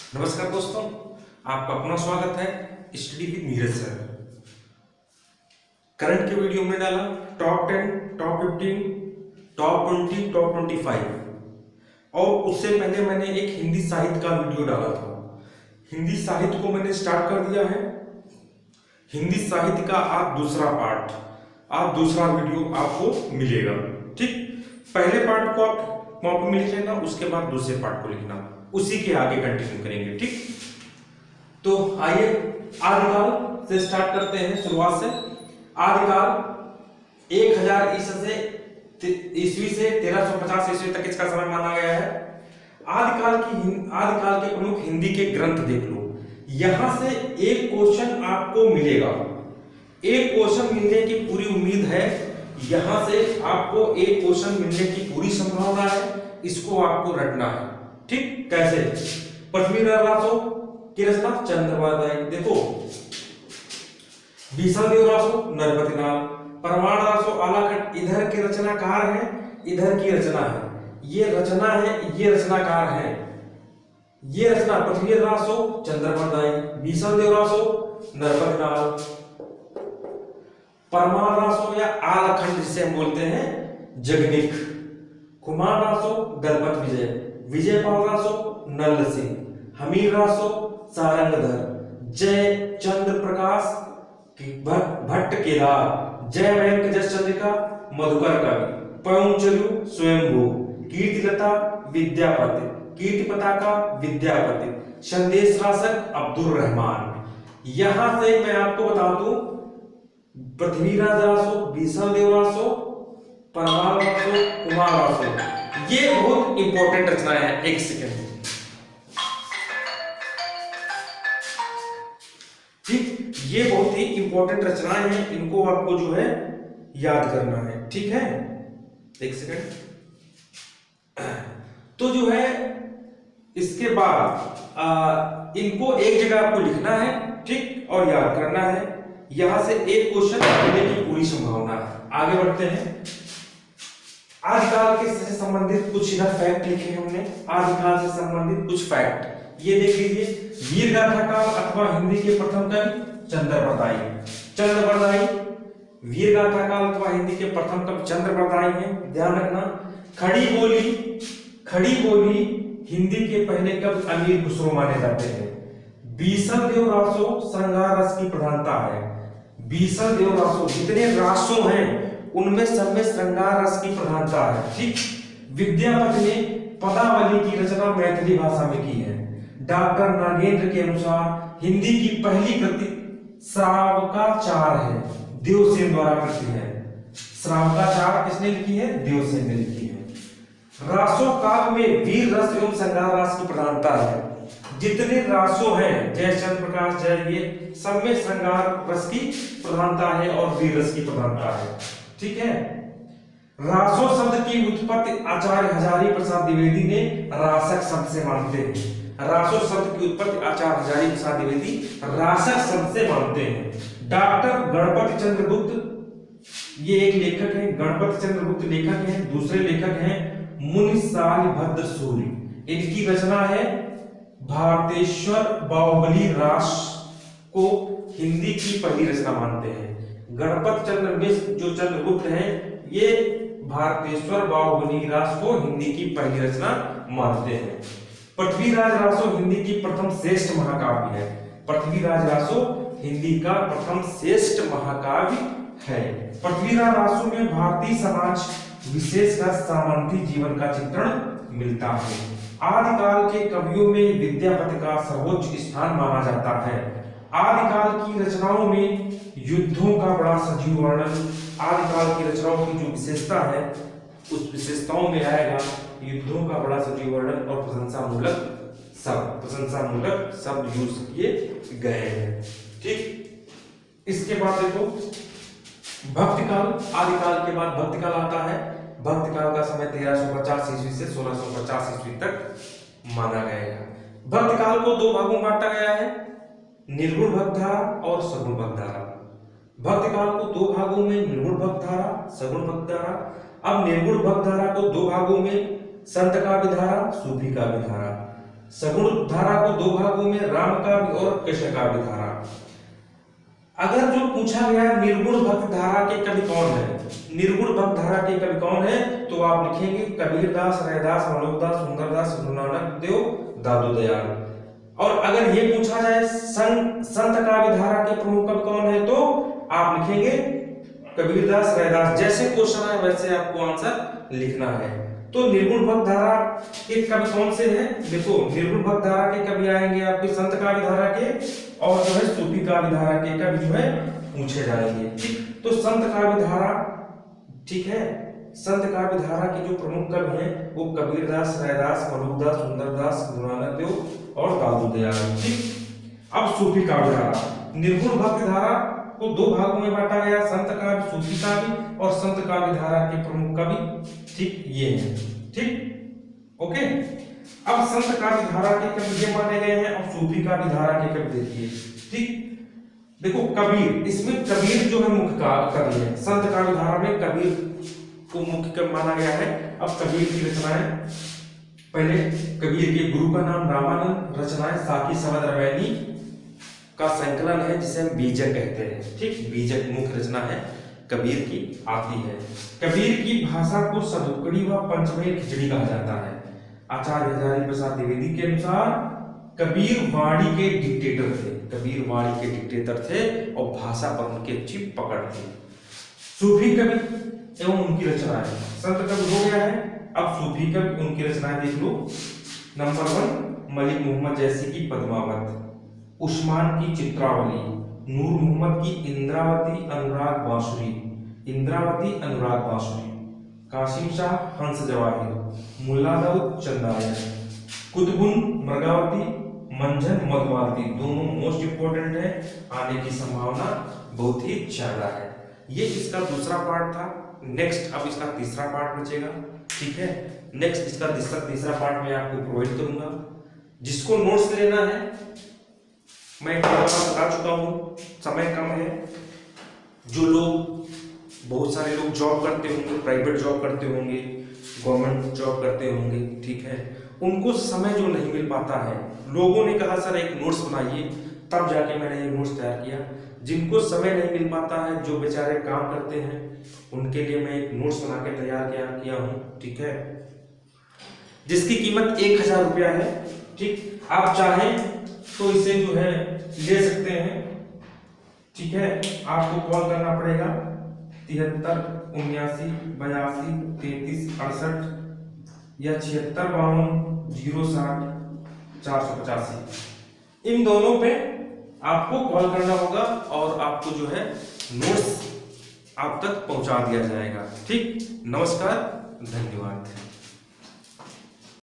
नमस्कार दोस्तों, आपका अपना स्वागत है study with Neeraj sir. Current के वीडियो में डाला टॉप 10, टॉप 15, टॉप 20, टॉप 25 और उससे पहले मैंने एक हिंदी साहित्य का वीडियो डाला था। हिंदी साहित्य को मैंने स्टार्ट कर दिया है। हिंदी साहित्य का आज दूसरा पार्ट, आज दूसरा वीडियो आपको मिलेगा। ठीक, पहले पार्ट को आप कॉपी में लिख लेना, उसके बाद दूसरे पार्ट को लिखना, उसी के आगे कंटिन्यू करेंगे। ठीक, तो आइए आदिकाल से स्टार्ट करते हैं। शुरुआत से आदिकाल 1000 ईस्वी से 1350 ईस्वी तक इसका समय माना गया है। आदिकाल के प्रमुख हिंदी के ग्रंथ देख लो। यहां से एक क्वेश्चन आपको मिलेगा, एक क्वेश्चन मिलने की पूरी उम्मीद है। यहां से आपको एक क्वेश्चन मिलने की पूरी संभावना है, इसको आपको रटना है। ठीक, कैसे? पृथ्वीराज रासो की रचना चंद्रवादाई, देखो भीषणदेव रासो नरपतिनाल, परमाण रासो आलाखट, इधर के रचनाकार है, इधर की रचना है, ये रचना है, ये रचनाकार है। ये रचना पृथ्वीराज रासो चंद्रवादाई, भीषणदेव रासो नरपतिनाल, परमाण रासो या आलाखंड जिसे हम बोलते हैं जगनिक, कुमार रासो दलपत विजय, विजयपाल रासो नल सिंह, हमीर रासो सारंगधर, जय चंद्र प्रकाश भट्ट केदार, जय वेंकट जस चंद्रिका मधुकर कवि, पवनचरु स्वयंभू, कीर्तिलता विद्यापति, कीर्ति पताका विद्यापति, संदेश रासक अब्दुल रहमान। यहां से मैं आपको बता दूं, पृथ्वीराज रासो, भीषणदेव रासो, परमार रासो, कुमार रासो, ये बहुत इंपॉर्टेंट रचनाएं हैं। एक सेकेंड, ठीक, ये बहुत ही इंपॉर्टेंट रचनाएं हैं, इनको आपको जो है याद करना है। ठीक है, एक सेकेंड। तो जो है इसके बाद इनको एक जगह आपको लिखना है, ठीक, और याद करना है। यहां से एक क्वेश्चन मिलने की पूरी संभावना है। आगे बढ़ते हैं। आदिकाल के से संबंधित कुछ इधर फैक्ट लिखे हैं हमने। आदिकाल से संबंधित कुछ फैक्ट ये देख लीजिए। वीर गाथा काल अथवा हिंदी के प्रथम कवि चंद्रप्रदायी, चंद्रप्रदायी वीर गाथा काल अथवा हिंदी के प्रथम कवि चंद्रप्रदायी हैं, ध्यान रखना। खड़ी बोली हिंदी के पहले कवि अमीर खुसरो माने जाते हैं। भीषणदेव रासो श्रृंगार रस की प्रधानता है। भीषणदेव रासो, जितने रासो हैं उनमें सब में श्रृंगार रस की प्रधानता है। ठीक, विद्यापति ने पदावली की रचना मैथिली भाषा में की है। डॉक्टर नागेंद्र के अनुसार हिंदी की पहली कृति श्रावकाचार है, देवसेन द्वारा कृति है। श्रावकाचार किसने लिखी है? देवसेन ने लिखी है। रासो काव्य में वीर रस एवं श्रृंगार रस की प्रधानता है। जितने रासो हैं, जय चंद्र प्रकाश जय, ये सब में श्रृंगार रस की प्रधानता है और वीर रस की प्रधानता है। ठीक है। रासो शब्द की उत्पत्ति आचार्य हजारी प्रसाद द्विवेदी ने रासक शब्द से मानते हैं। रासो शब्द की उत्पत्ति आचार्य हजारी प्रसाद द्विवेदी रासक शब्द से मानते हैं। डॉक्टर गणपति चंद्र गुप्त, ये एक लेखक है, गणपति चंद्र गुप्त लेखक हैं। दूसरे लेखक हैं मुनिसाल भद्र सूर्य, इनकी रचना है भारतेश्वर बाहुबली रास को हिंदी की पहली रचना मानते हैं। गणपत चंद्र मिश्र जो चंद्रगुप्त हैं, ये भारतेश्वर बाहुबली रास को हिंदी की पहली रचना मानते हैं। पृथ्वीराज रासो हिंदी की प्रथम श्रेष्ठ महाकाव्य है। पृथ्वीराज रासो हिंदी का प्रथम श्रेष्ठ महाकाव्य है। पृथ्वीराज रासो में भारतीय समाज विशेषकर सामंती जीवन का चित्रण मिलता है। आदिकाल के कवियों में विद्यापति का सर्वोच्च स्थान माना जाता है। आदिकाल की रचनाओं में युद्धों का बड़ा सजीव वर्णन, आदिकाल की रचनाओं की जो विशेषता है उस विशेषताओं में आएगा युद्धों का बड़ा सजीव वर्णन और प्रशंसामूलक शब्द यूज किए गए हैं। ठीक, इसके बाद देखो भक्तिकाल। आदिकाल के बाद भक्तिकाल आता है। भक्तिकाल का समय 1350 ईस्वी से 1650 ईस्वी तक माना गया है। भक्तिकाल को दो भागों में बांटा गया है, निर्गुण भक्तधारा और सगुण भक्तधारा। भक्तिकाल को दो भागों में निर्गुण भक्तधारा, सगुण भक्तधारा। अब निर्गुण भक्तधारा को दो भागों में संत का विधारा, सूफी का विधारा। सगुण धारा को दो भागों में, राम काव्य और कृष्ण काव्य धारा। अगर जो पूछा गया निर्गुण भक्त धारा के कवि कौन है, निर्गुण भक्त धारा के कवि कौन है, तो आप लिखेंगे कबीरदास, रैदास, मानवदास, सुंदरदास, गुरु नानक देव, दादू दयाल। और अगर ये पूछा जाए संत काव्य धारा के प्रमुख कवि कौन है, तो आप लिखेंगे कबीरदास, रैदास। जैसे क्वेश्चन है वैसे आपको आंसर लिखना है। तो निर्गुण भक्त धारा के कवि कौन से हैं? देखो, निर्गुण भक्त धारा के कवि आएंगे आपके संत काव्य धारा के, और जो है सूफी काव्य धारा के कवि जो है पूछे जाएंगे। ठीक, तो संत काव्य धारा, ठीक है, संत काव्य धारा के जो प्रमुख कवि हैं वो कबीरदास, रैदास, मलुकदास, सुंदरदास, गुरु नानक देव और दादू दयाल। ठीक, अब सूफी काव्य धारा, निर्गुण भक्त धारा को दो भागों में बांटा गया, संत काव्य, सूफी काव्य, और संत काव्य धारा के प्रमुख कवि, ठीक, ये हैं। ठीक, ओके। अब संत काव्य धारा के कवि ये माने गए हैं, अब सूफी काव्य धारा के कवि देखिए। ठीक, देखो कबीर, इसमें कबीर जो है मुख्य कवि है। संत काव्य धारा में कबीर को मुख्य कवि माना गया है। अब कबीर की रचनाएं, पहले कबीर के गुरु का नाम रामानंद, रचनाएं साकी समद रवैनी का संकलन है जिसे हम बीजक कहते हैं। ठीक, बीजक मुख्य रचना है कबीर की आती है। कबीर की भाषा को सदुक्कड़ी व पंचमेल खिचड़ी कहा जाता है। आचार्य हजारी प्रसाद द्विवेदी के अनुसार कबीर वाणी के डिक्टेटर थे, कबीर वाणी के डिक्टेटर थे और भाषा पर उनकी अच्छी पकड़ थी। सूफी कवि एवं उनकी रचनाएं, संत कवि हो गया है, अब सूफी कवि उनकी रचनाएं देख लो। नंबर 1 मलिक मोहम्मद जैसी की पद्मावत, उस्मान की चित्रावली, नूर मोहम्मद की इंद्रावती अनुराग बांसुरी, इंद्रावती अनुराग बांसुरी, कासिम शाह हंस जवाहिर, मुल्ला दाऊद चंदायन, कुतुबुन मृगावती, मंझन मधुमालती, दोनों मोस्ट इंपोर्टेंट है, आने की संभावना बहुत ही ज्यादा है। ये इसका दूसरा पार्ट था। नेक्स्ट अब इसका तीसरा पार्ट बचेगा। ठीक है, नेक्स्ट इसका तीसरा पार्ट मैं आपको प्रोवाइड करूंगा। जिसको नोट्स लेना है मैं बता चुका हूं, समय कम है। जो लोग, बहुत सारे लोग जॉब करते होंगे, प्राइवेट जॉब करते होंगे, गवर्नमेंट जॉब करते होंगे, ठीक है, उनको समय जो नहीं मिल पाता है, लोगों ने कहा सर एक नोट्स बनाइए, तब जाके मैंने ये नोट्स तैयार किया। जिनको समय नहीं मिल पाता है, जो बेचारे काम करते हैं, उनके लिए मैं एक नोट्स बना के तैयार किया हूँ। ठीक है, जिसकी कीमत 1000 रुपया है। ठीक, आप चाहें तो इसे जो है ले सकते हैं। ठीक है, आपको कॉल करना पड़ेगा 73 79 82 33 68 या 76 52 060 485, इन दोनों पे आपको कॉल करना होगा और आपको जो है नोट्स आप तक पहुंचा दिया जाएगा। ठीक, नमस्कार, धन्यवाद।